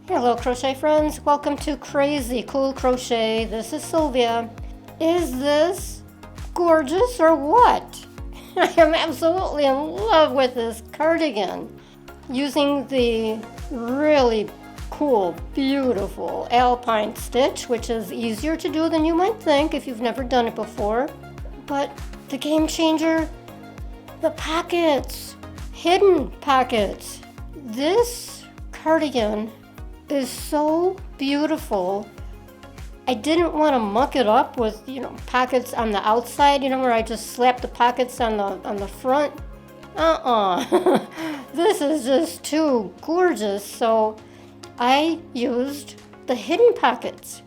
Hello crochet friends, welcome to Crazy Cool Crochet. This is Sylvia. Is this gorgeous or what? I am absolutely in love with this cardigan. Using the really cool, beautiful Alpine Stitch, which is easier to do than you might think if you've never done it before. But the game changer, the pockets, hidden pockets. This cardigan is so beautiful. I didn't want to muck it up with, pockets on the outside, where I just slap the pockets on the front. This is just too gorgeous. So I used the hidden pockets.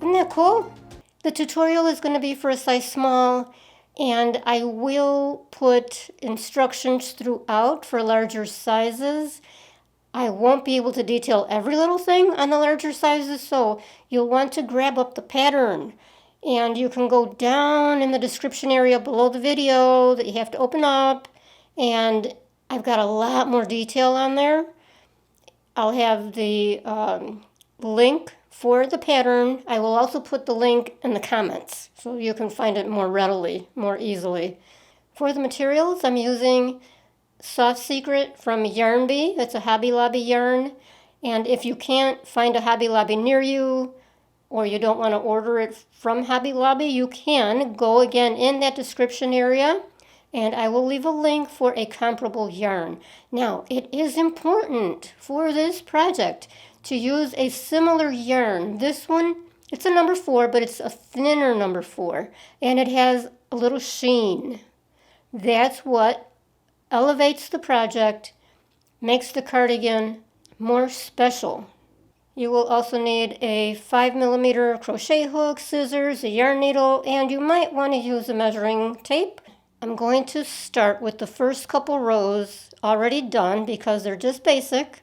Isn't that cool? The tutorial is going to be for a size small, and I will put instructions throughout for larger sizes. I won't be able to detail every little thing on the larger sizes, so you'll want to grab up the pattern. And you can go down in the description area below the video that you have to open up, and I've got a lot more detail on there. I'll have the link for the pattern. I will also put the link in the comments so you can find it more readily, more easily. For the materials, I'm using Soft Secret from Yarn Bee. It's a Hobby Lobby yarn, and if you can't find a Hobby Lobby near you, or you don't want to order it from Hobby Lobby, you can go again in that description area, and I will leave a link for a comparable yarn. Now, it is important for this project to use a similar yarn. This one, it's a number 4, but it's a thinner number 4, and it has a little sheen. That's what elevates the project, makes the cardigan more special. You will also need a 5mm crochet hook, scissors, a yarn needle, and you might want to use a measuring tape. I'm going to start with the first couple rows already done because they're just basic.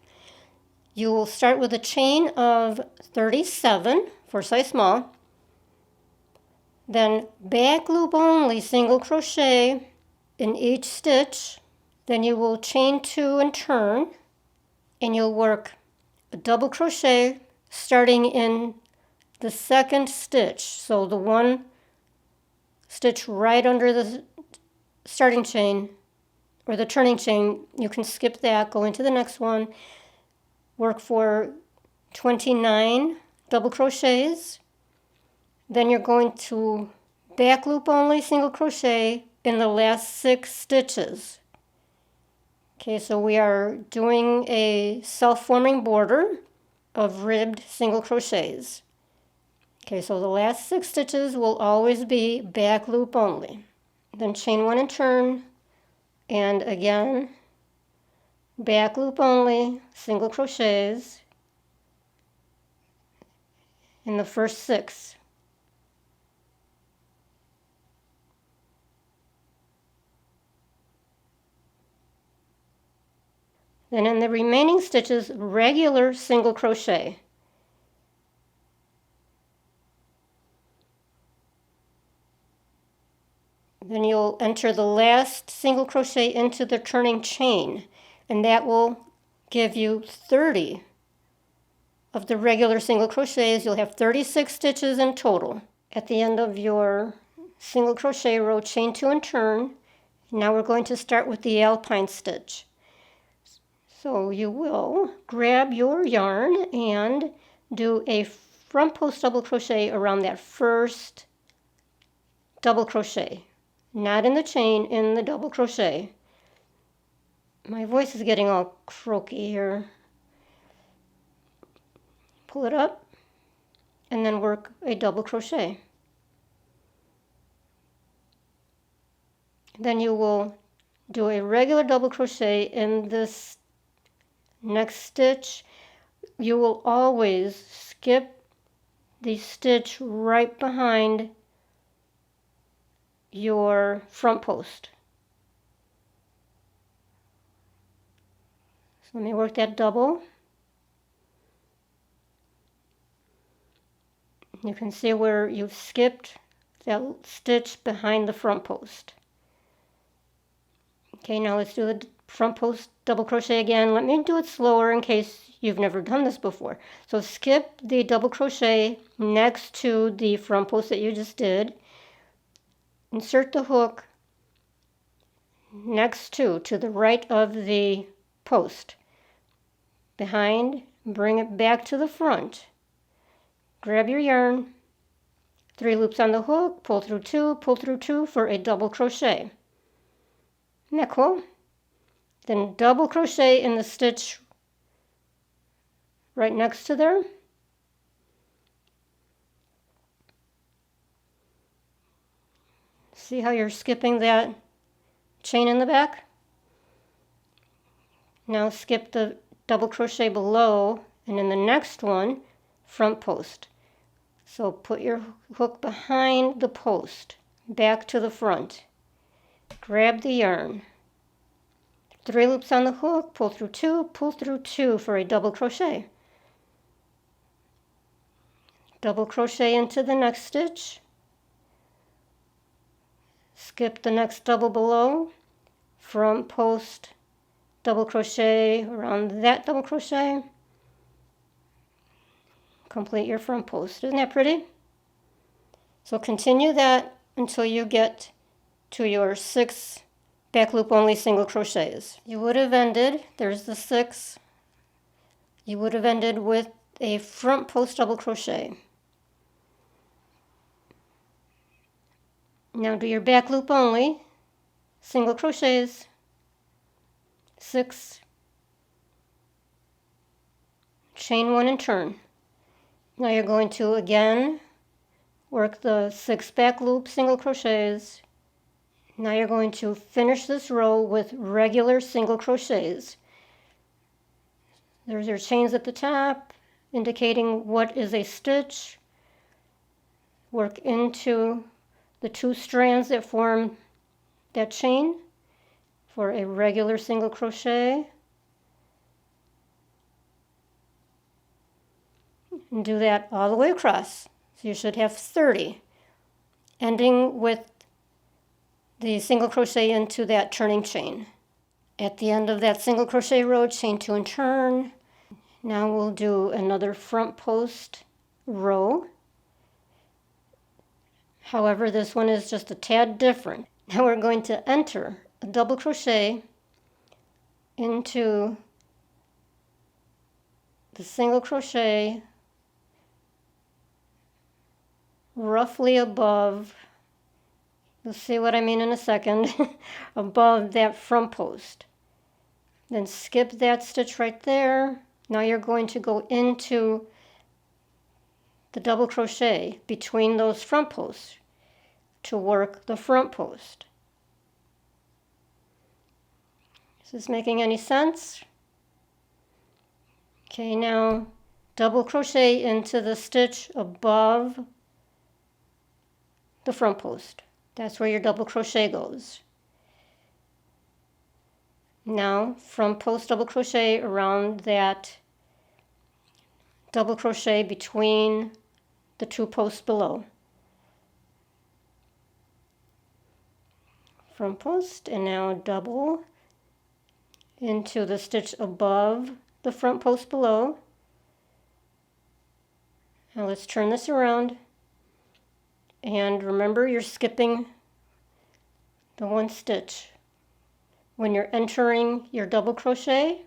You will start with a chain of 37 for size small, then back loop only single crochet in each stitch. Then you will chain 2 and turn, and you'll work a double crochet starting in the second stitch. So the one stitch right under the starting chain or the turning chain, you can skip that, go into the next one, work for 29 double crochets. Then you're going to back loop only single crochet in the last 6 stitches. Okay, so we are doing a self-forming border of ribbed single crochets. Okay, so the last 6 stitches will always be back loop only. Then chain 1 and turn, and again, back loop only, single crochets in the first 6. Then in the remaining stitches, regular single crochet. Then you'll enter the last single crochet into the turning chain, and that will give you 30 of the regular single crochets. You'll have 36 stitches in total. At the end of your single crochet row, chain 2 and turn. Now we're going to start with the Alpine Stitch. So you will grab your yarn and do a front post double crochet around that first double crochet. Not in the chain, in the double crochet. My voice is getting all croaky here. Pull it up and then work a double crochet. Then you will do a regular double crochet in this next stitch. You will always skip the stitch right behind your front post. So let me work that double. You can see where you've skipped that stitch behind the front post. Okay, now let's do the front post double crochet again. Let me do it slower in case you've never done this before. So skip the double crochet next to the front post that you just did. Insert the hook next to the right of the post. Behind, bring it back to the front. Grab your yarn, 3 loops on the hook, pull through 2 for a double crochet. Isn't that cool? Then double crochet in the stitch right next to there. See how you're skipping that chain in the back? Now skip the double crochet below, and in the next one, front post. So put your hook behind the post, back to the front. Grab the yarn, 3 loops on the hook, pull through 2 for a double crochet. Double crochet into the next stitch. Skip the next double below, front post, double crochet around that double crochet. Complete your front post. Isn't that pretty? So continue that until you get to your 6 back loop only single crochets. You would have ended, there's the 6, you would have ended with a front post double crochet. Now do your back loop only, single crochets, 6, chain 1 and turn. Now you're going to again work the 6 back loop single crochets. Now you're going to finish this row with regular single crochets. There's your chains at the top indicating what is a stitch. Work into the 2 strands that form that chain for a regular single crochet. And do that all the way across. So you should have 30, ending with the single crochet into that turning chain. At the end of that single crochet row, chain 2 and turn. Now we'll do another front post row. However, this one is just a tad different. Now we're going to enter a double crochet into the single crochet roughly above, you'll see what I mean in a second, above that front post. Then skip that stitch right there. Now you're going to go into the double crochet between those front posts to work the front post. Is this making any sense? Okay, now double crochet into the stitch above the front post. That's where your double crochet goes. Now front post double crochet around that double crochet between the 2 posts below. Front post, and now double into the stitch above the front post below. Now let's turn this around, and remember you're skipping the 1 stitch. When you're entering your double crochet,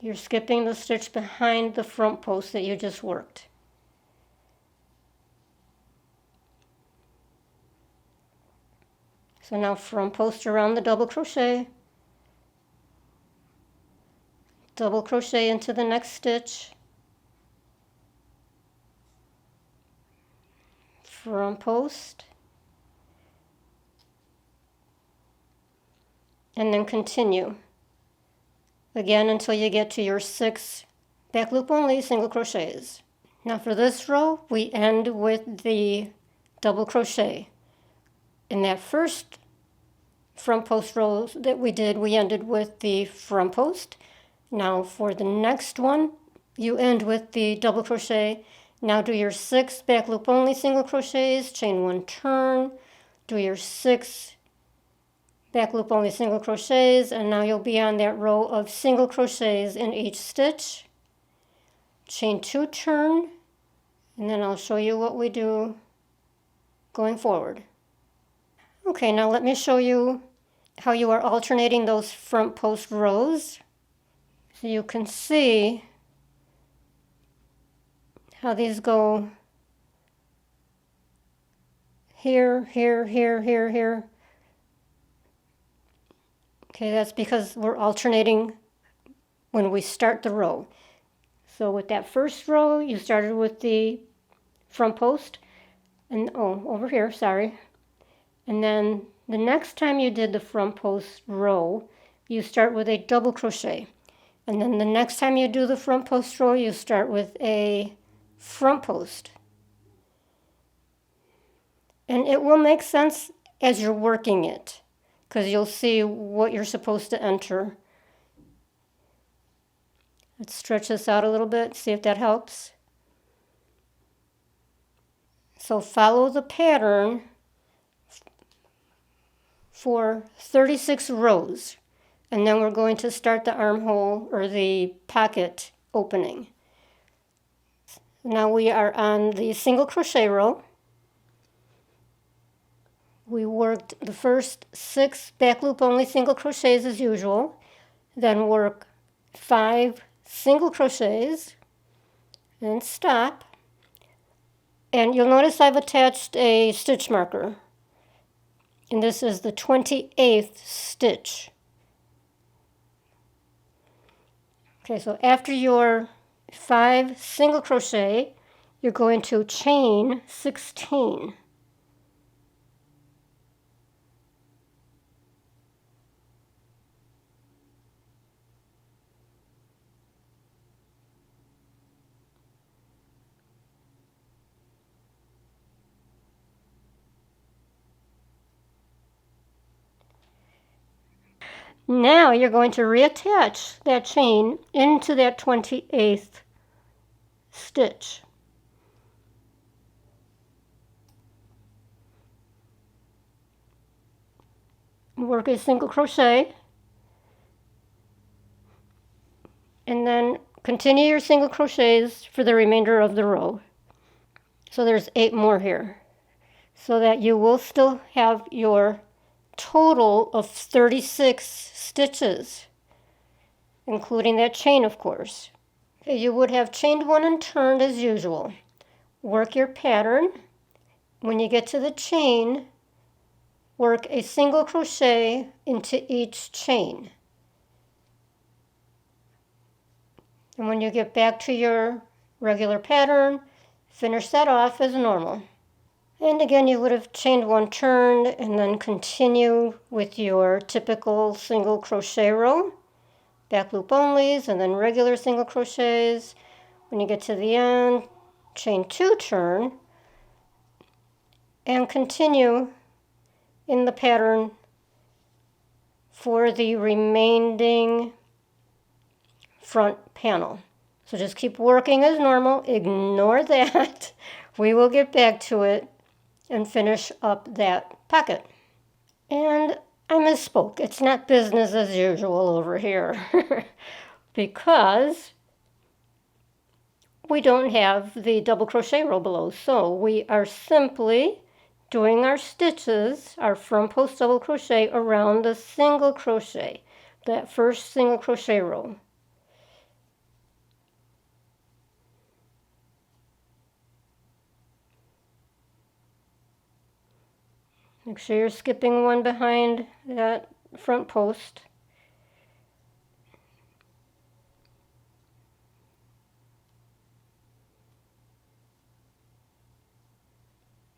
you're skipping the stitch behind the front post that you just worked. So now front post around the double crochet into the next stitch, front post, and then continue again until you get to your 6 back loop only single crochets. Now for this row, we end with the double crochet. In that first front post row that we did, we ended with the front post. Now for the next one, you end with the double crochet. Now do your 6 back loop only single crochets, chain 1, turn, do your 6 back loop only single crochets, and now you'll be on that row of single crochets in each stitch. Chain 2, turn, and then I'll show you what we do going forward. Okay, now let me show you how you are alternating those front post rows. So you can see how these go here, here, here, here, here. Okay, that's because we're alternating when we start the row. So with that first row, you started with the front post, and over here, sorry. And then the next time you did the front post row, you start with a double crochet. And then the next time you do the front post row, you start with a front post. And it will make sense as you're working it, because you'll see what you're supposed to enter. Let's stretch this out a little bit, see if that helps. So follow the pattern for 36 rows, and then we're going to start the armhole or the pocket opening. Now we are on the single crochet row. We worked the first 6 back loop only single crochets as usual, then work 5 single crochets and stop. And you'll notice I've attached a stitch marker, and this is the 28th stitch. Okay, so after your 5 single crochet, you're going to chain 16. Now you're going to reattach that chain into that 28th stitch. Work a single crochet, and then continue your single crochets for the remainder of the row. So there's 8 more here, so that you will still have your total of 36 stitches, including that chain, of course. Okay, you would have chained 1 and turned as usual. Work your pattern. When you get to the chain, work a single crochet into each chain. And when you get back to your regular pattern, finish that off as normal. And again, you would have chained 1, turned, and then continue with your typical single crochet row, back loop onlys, and then regular single crochets. When you get to the end, chain 2, turn, and continue in the pattern for the remaining front panel. So just keep working as normal, ignore that. We will get back to it and finish up that pocket. And I misspoke. It's not business as usual over here because we don't have the double crochet row below. So we are simply doing our stitches, our front post double crochet around the single crochet, that first single crochet row. Make sure you're skipping 1 behind that front post.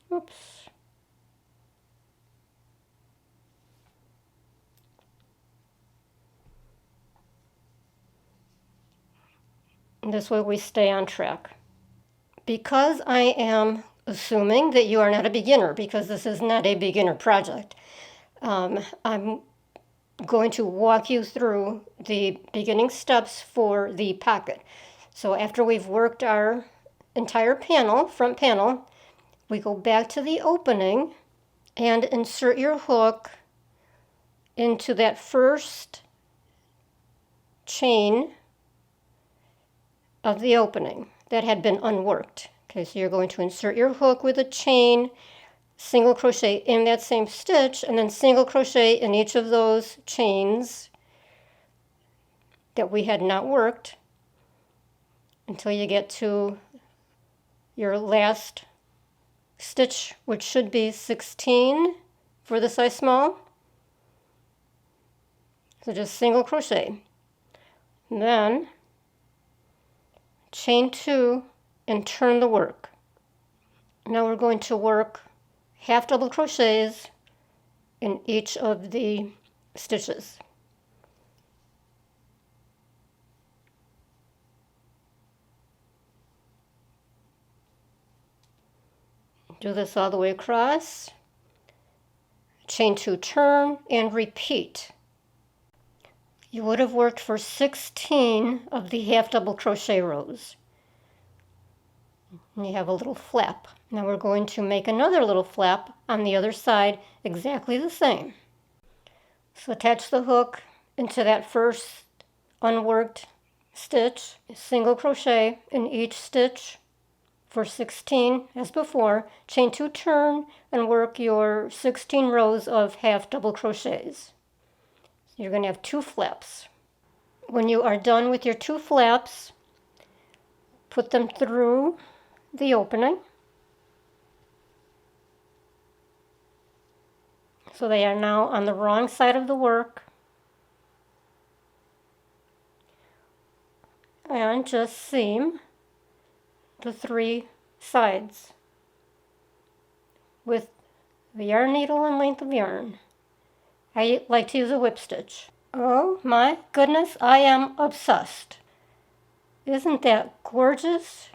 Oops. And this way we stay on track. Because I am assuming that you are not a beginner, because this is not a beginner project, I'm going to walk you through the beginning steps for the pocket. So after we've worked our entire panel, front panel, we go back to the opening and insert your hook into that first chain of the opening that had been unworked. Okay, so you're going to insert your hook with a chain, single crochet in that same stitch, and then single crochet in each of those chains that we had not worked until you get to your last stitch, which should be 16 for the size small. So just single crochet. Then chain 2 and turn the work. Now we're going to work half double crochets in each of the stitches. Do this all the way across. Chain 2, turn, and repeat. You would have worked for 16 of the half double crochet rows. And you have a little flap. Now we're going to make another little flap on the other side, exactly the same. So attach the hook into that first unworked stitch, single crochet in each stitch for 16 as before, chain 2, turn, and work your 16 rows of half double crochets. You're going to have 2 flaps. When you are done with your 2 flaps, put them through the opening so they are now on the wrong side of the work, and just seam the 3 sides with the yarn needle and length of yarn. I like to use a whip stitch. Oh my goodness, I am obsessed. Isn't that gorgeous?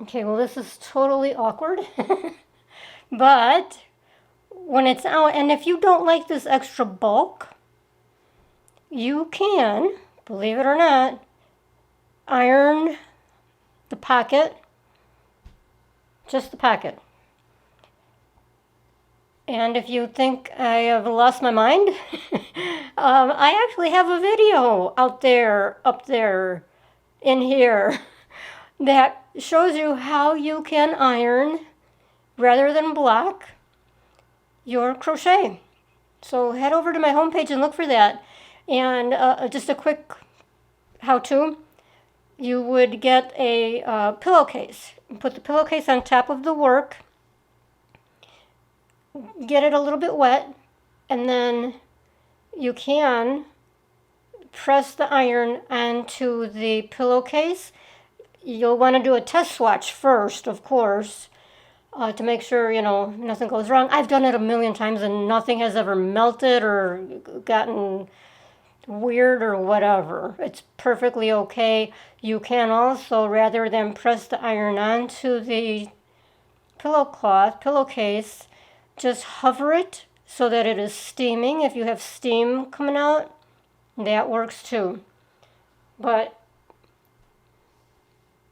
Okay, well this is totally awkward, but when it's out, and if you don't like this extra bulk, you can, believe it or not, iron the pocket, just the pocket. And if you think I have lost my mind, I actually have a video out there, up there, in here, that shows you how you can iron, rather than block, your crochet. So head over to my homepage and look for that. And just a quick how-to. You would get a pillowcase. Put the pillowcase on top of the work. Get it a little bit wet. And then you can press the iron onto the pillowcase. You'll want to do a test swatch first, of course, to make sure, nothing goes wrong. I've done it a million times and nothing has ever melted or gotten weird or whatever. It's perfectly okay. You can also, rather than press the iron onto the pillowcase, just hover it so that it is steaming. If you have steam coming out, that works too. But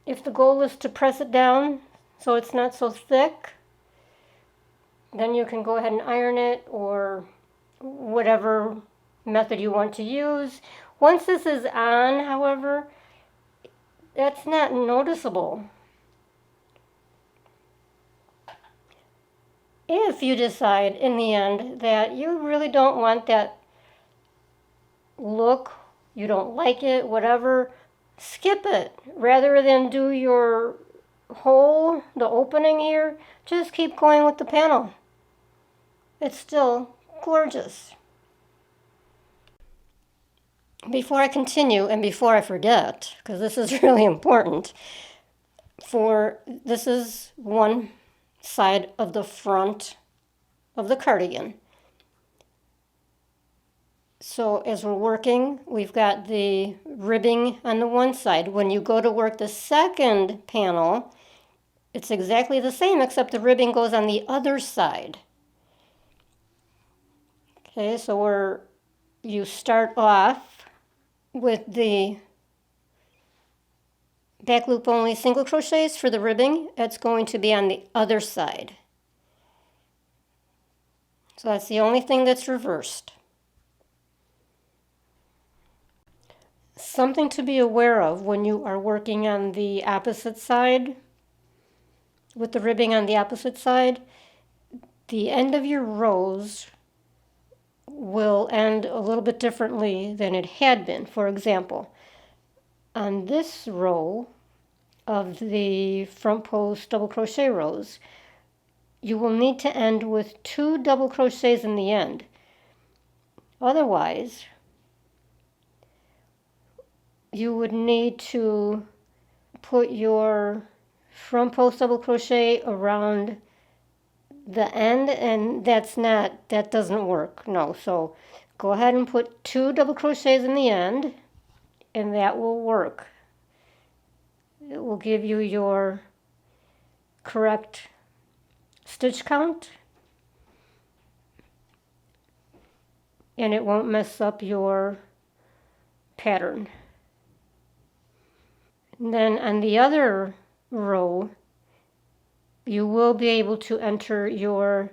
if the goal is to press it down so it's not so thick, then you can go ahead and iron it, or whatever method you want to use. Once this is on, however, that's not noticeable. If you decide in the end that you really don't want that look, you don't like it, whatever, skip it. Rather than do your hole, the opening here, just keep going with the panel. It's still gorgeous. Before I continue, and before I forget, because this is really important, this is one side of the front of the cardigan. So as we're working, we've got the ribbing on the one side. When you go to work the second panel, it's exactly the same, except the ribbing goes on the other side. Okay, so you start off with the back loop only single crochets for the ribbing, it's going to be on the other side. So that's the only thing that's reversed. Something to be aware of when you are working on the opposite side, with the ribbing on the opposite side, the end of your rows will end a little bit differently than it had been. For example, on this row of the front post double crochet rows, you will need to end with 2 double crochets in the end. Otherwise, you would need to put your front post double crochet around the end, and that doesn't work. No, so go ahead and put 2 double crochets in the end, and that will work. It will give you your correct stitch count, and it won't mess up your pattern. And then on the other row, you will be able to enter your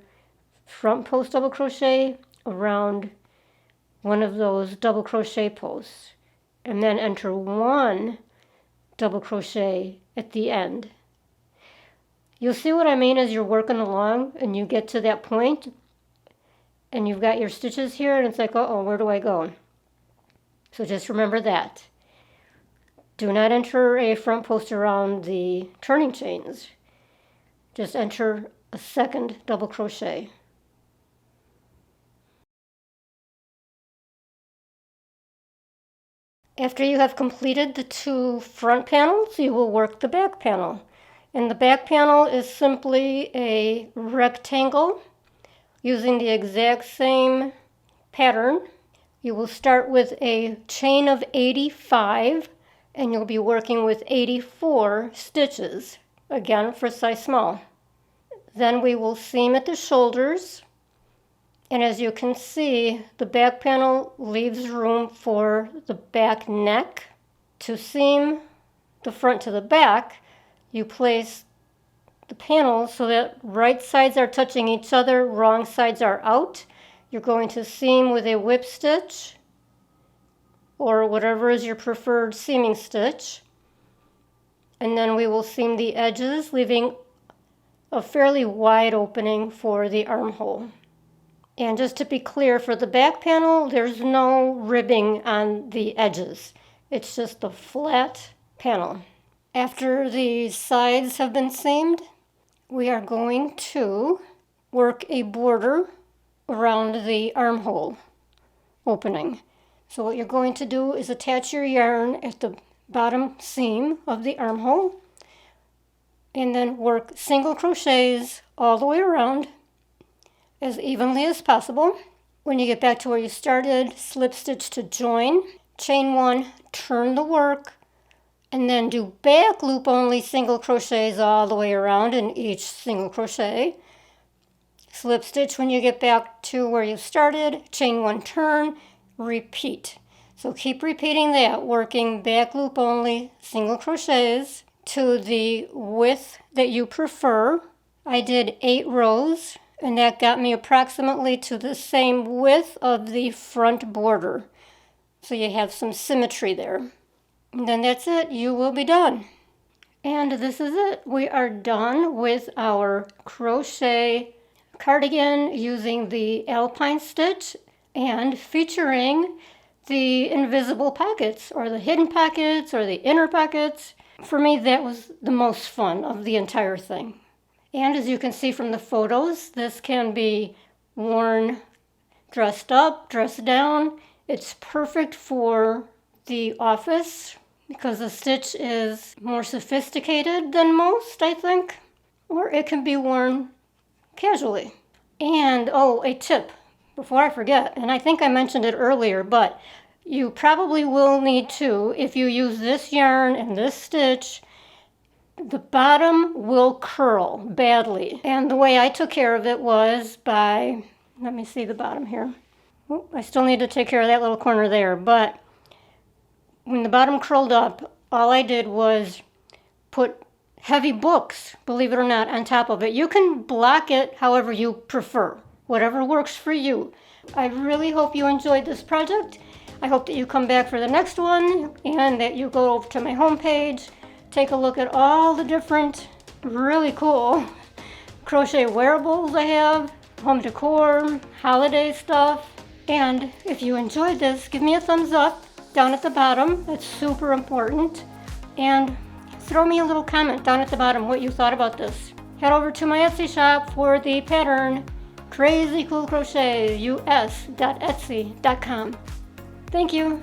front post double crochet around one of those double crochet posts, and then enter 1 double crochet at the end. You'll see what I mean as you're working along and you get to that point and you've got your stitches here and it's like, uh-oh, where do I go? So just remember that. Do not enter a front post around the turning chains. Just enter a second double crochet. After you have completed the 2 front panels, you will work the back panel. And the back panel is simply a rectangle using the exact same pattern. You will start with a chain of 85 and you'll be working with 84 stitches, again for size small. Then we will seam at the shoulders, and as you can see, the back panel leaves room for the back neck. To seam the front to the back, you place the panels so that right sides are touching each other, wrong sides are out. You're going to seam with a whip stitch or whatever is your preferred seaming stitch. And then we will seam the edges, leaving a fairly wide opening for the armhole. And just to be clear, for the back panel, there's no ribbing on the edges. It's just a flat panel. After the sides have been seamed, we are going to work a border around the armhole opening. So what you're going to do is attach your yarn at the bottom seam of the armhole and then work single crochets all the way around as evenly as possible. When you get back to where you started, slip stitch to join, chain 1, turn the work, and then do back loop only single crochets all the way around in each single crochet. Slip stitch when you get back to where you started, chain 1, turn, repeat. So keep repeating that, working back loop only single crochets to the width that you prefer. I did 8 rows, and that got me approximately to the same width of the front border. So you have some symmetry there. And then that's it, you will be done. And this is it. We are done with our crochet cardigan using the Alpine Stitch and featuring the invisible pockets or the hidden pockets or the inner pockets. For me, that was the most fun of the entire thing. And as you can see from the photos, this can be worn dressed up, dressed down. It's perfect for the office because the stitch is more sophisticated than most, I think. Or it can be worn casually. And, oh, a tip before I forget, and I think I mentioned it earlier, but you probably will need to, if you use this yarn and this stitch, the bottom will curl badly. And the way I took care of it was by, let me see the bottom here. Oh, I still need to take care of that little corner there, but when the bottom curled up, all I did was put heavy books, believe it or not, on top of it. You can block it however you prefer, whatever works for you. I really hope you enjoyed this project. I hope that you come back for the next one and that you go over to my homepage, take a look at all the different really cool crochet wearables I have, home decor, holiday stuff. And if you enjoyed this, give me a thumbs up down at the bottom. That's super important. And throw me a little comment down at the bottom what you thought about this. Head over to my Etsy shop for the pattern Crazy Cool Crochet US.etsy.com. Thank you.